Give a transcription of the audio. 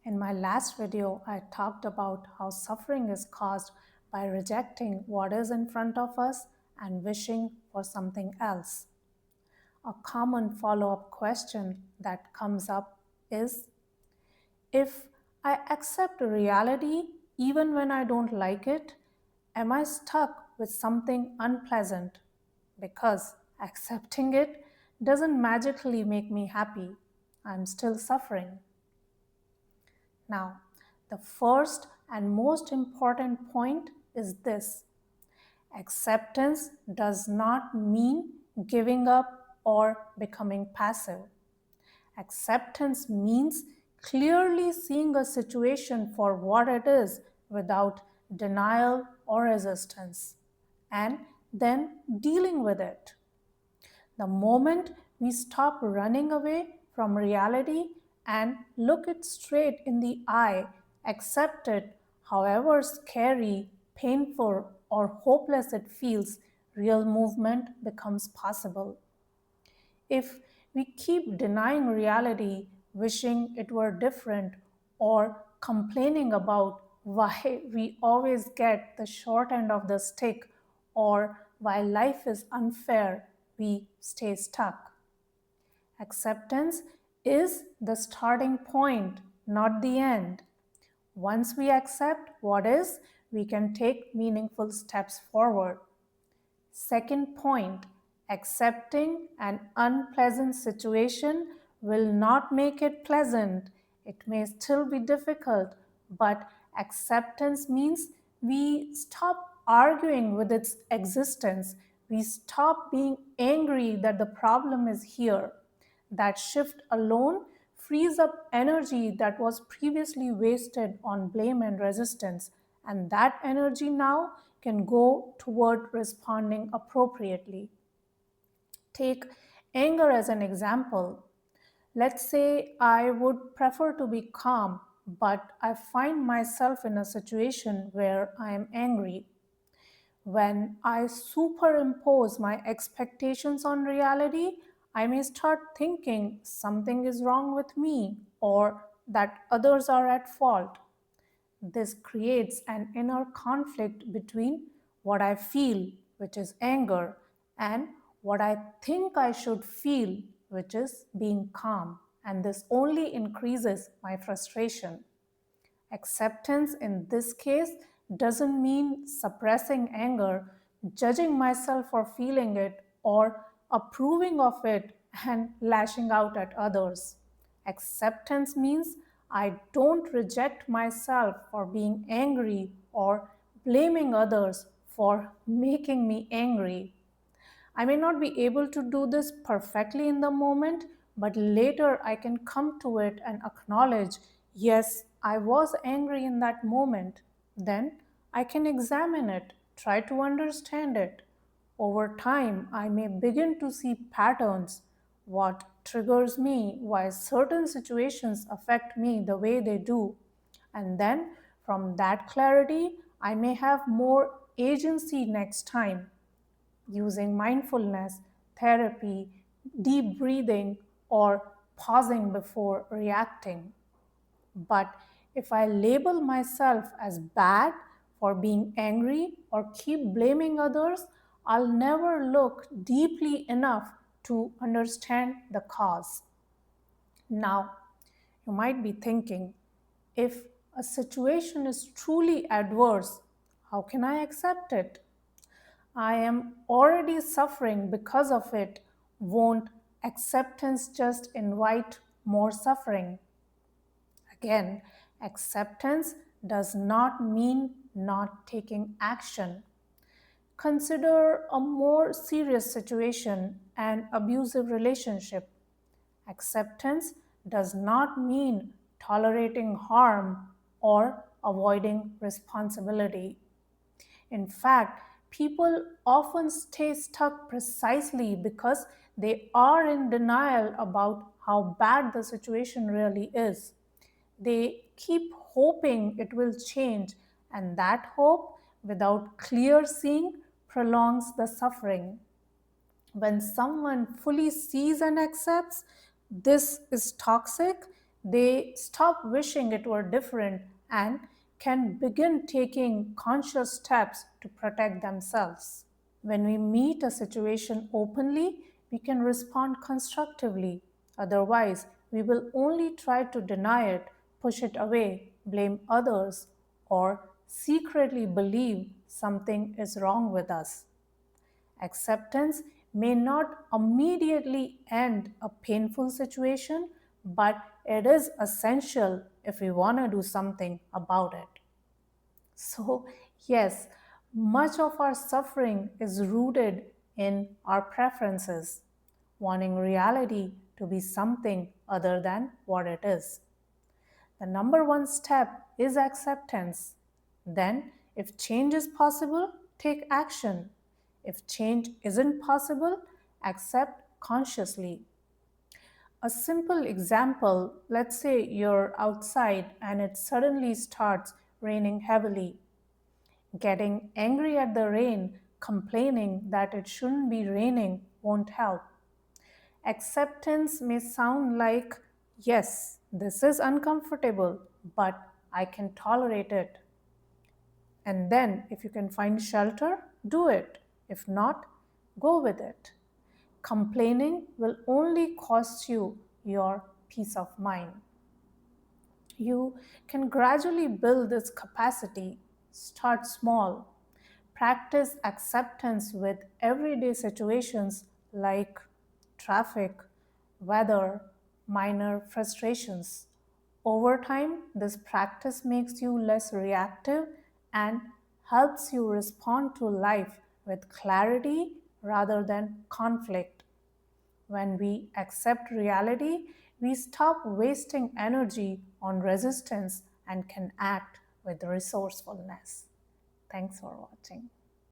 In my last video, I talked about how suffering is caused by rejecting what is in front of us and wishing for something else. A common follow-up question that comes up is, if I accept reality even when I don't like it, am I stuck with something unpleasant? Because accepting it doesn't magically make me happy. I'm still suffering. Now, the first and most important point is this: acceptance does not mean giving up or becoming passive. Acceptance means clearly seeing a situation for what it is without denial or resistance, and then dealing with it. The moment we stop running away from reality and look it straight in the eye, accept it, however scary, painful, or hopeless it feels, real movement becomes possible. If we keep denying reality, wishing it were different, or complaining about why we always get the short end of the stick or why life is unfair, we stay stuck. Acceptance is the starting point, not the end. Once we accept what is, we can take meaningful steps forward. Second point, accepting an unpleasant situation will not make it pleasant. It may still be difficult, but acceptance means we stop arguing with its existence. We stop being angry that the problem is here. That shift alone frees up energy that was previously wasted on blame and resistance, and that energy now can go toward responding appropriately. Take anger as an example. Let's say I would prefer to be calm, but I find myself in a situation where I am angry. When I superimpose my expectations on reality, I may start thinking something is wrong with me or that others are at fault. This creates an inner conflict between what I feel, which is anger, and what I think I should feel, which is being calm. And this only increases my frustration. Acceptance in this case doesn't mean suppressing anger, judging myself for feeling it, or approving of it and lashing out at others. Acceptance means I don't reject myself for being angry or blaming others for making me angry. I may not be able to do this perfectly in the moment, but later I can come to it and acknowledge, yes, I was angry in that moment. Then I can examine it, try to understand it. Over time, I may begin to see patterns, what triggers me, why certain situations affect me the way they do. And then from that clarity, I may have more agency next time using mindfulness, therapy, deep breathing, or pausing before reacting. But if I label myself as bad for being angry or keep blaming others, I'll never look deeply enough to understand the cause. Now, you might be thinking, if a situation is truly adverse, how can I accept it? I am already suffering because of it. Won't acceptance just invite more suffering? Again, acceptance does not mean not taking action. Consider a more serious situation, an abusive relationship. Acceptance does not mean tolerating harm or avoiding responsibility. In fact, people often stay stuck precisely because they are in denial about how bad the situation really is. They keep hoping it will change, and that hope, without clear seeing, prolongs the suffering. When someone fully sees and accepts this is toxic, They stop wishing it were different and can begin taking conscious steps to protect themselves. When we meet a situation openly, we can respond constructively. Otherwise, we will only try to deny it, push it away, blame others, or secretly believe something is wrong with us. Acceptance may not immediately end a painful situation, but it is essential if we want to do something about it. So, yes, much of our suffering is rooted in our preferences, wanting reality to be something other than what it is. The number one step is acceptance. Then, if change is possible, take action. If change isn't possible, accept consciously. A simple example, let's say you're outside and it suddenly starts raining heavily. Getting angry at the rain, complaining that it shouldn't be raining won't help. Acceptance may sound like, yes, this is uncomfortable, but I can tolerate it. And then, if you can find shelter, do it. If not, go with it. Complaining will only cost you your peace of mind. You can gradually build this capacity. Start small. Practice acceptance with everyday situations like traffic, weather, minor frustrations. Over time, this practice makes you less reactive and helps you respond to life with clarity rather than conflict. When we accept reality, we stop wasting energy on resistance and can act with resourcefulness. Thanks for watching.